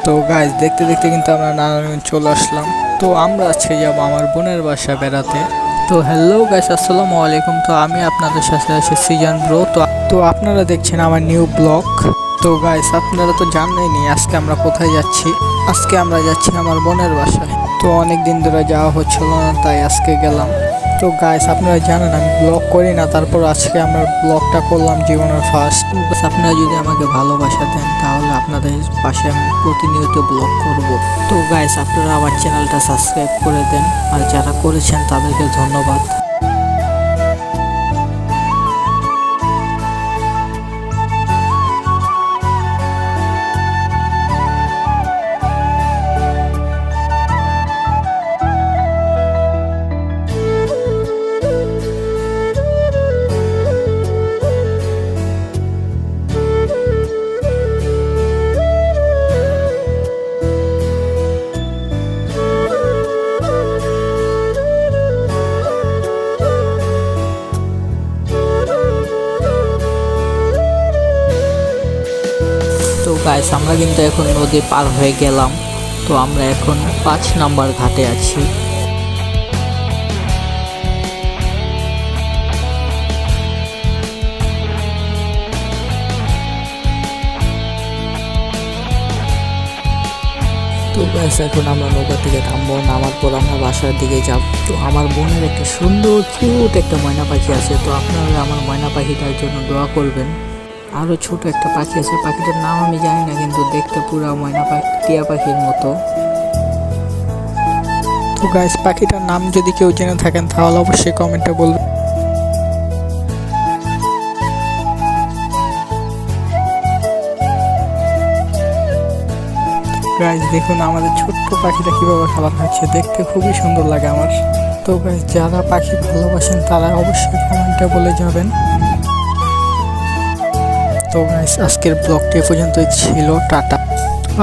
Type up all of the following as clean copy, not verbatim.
তো গাইজ দেখতে দেখতে কিন্তু আমরা নারায়ণগঞ্জ চলে আসলাম। তো আমরা আজকে যাবো আমার বোনের বাসা বেড়াতে। তো হ্যালো গাইজ, আসসালামু আলাইকুম। তো আমি আপনাদের সাথে আছি সিজন ব্রো। তো আপনারা দেখছেন আমার নিউ ব্লগ। তো গাইজ আপনারা তো জানেনই আজকে আমরা কোথায় যাচ্ছি। আজকে আমরা যাচ্ছি আমার বোনের বাসায়। তো অনেক দিন ধরে যাওয়া হচ্ছিল না, তাই আজকে গেলাম। তো গাইস আপনারা জানেন আমি ব্লগ করি না, তারপর আজকে আমরা ব্লগটা করলাম জীবনের ফার্স্ট। আপনারা যদি আমাকে ভালোবাসা দেন তাহলে আপনাদের পাশে আমি প্রতিনিয়ত ব্লগ করব। তো গাইস আপনারা আমার চ্যানেলটা সাবস্ক্রাইব করে দেন, আর যারা করেছেন তাদেরকে ধন্যবাদ। তো গাইস আমরা কিন্তু এখন নদী পার হয়ে গেলাম। তো আমরা এখন 5 নাম্বার ঘাটে আছি। তো গাইস এখন আমরা নৌকা থেকে নামবো, নামার পর আমরা বাসার দিকে যাব। তো আমার বোনের একটা সুন্দর কিউট একটা ময়না পাখি আছে। তো আপনারা আমার ময়না পাখিটার জন্য দোয়া করবেন। আরো ছোট একটা পাখি আছে, পাখিটার নাম আমি জানি না, কিন্তু দেখতে পুরো ময়না পাখি, টিয়া পাখির মতো। তো গাইস পাখিটার নাম যদি কেউ জেনে থাকেন তাহলে অবশ্যই কমেন্টে বলবেন। গাইস দেখুন আমাদের ছোট্ট পাখিটা কিভাবে খাবার খাচ্ছে, দেখতে খুবই সুন্দর লাগে আমার। তো গাইস যারা পাখি ভালোবাসেন তারা অবশ্যই কমেন্টে বলে যাবেন। তো গাইস আজকের ব্লগটি পর্যন্তই ছিল, টাটা।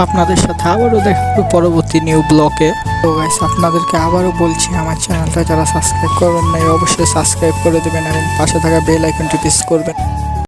আপনাদের সাথে আবারও দেখা হবে পরবর্তী নিউ ব্লগে। তো গাইস আপনাদেরকে আবারও বলছি আমার চ্যানেলটা যারা সাবস্ক্রাইব করবেন না অবশ্যই সাবস্ক্রাইব করে দেবেন এবং পাশে থাকা বেল আইকনটি প্রেস করবেন।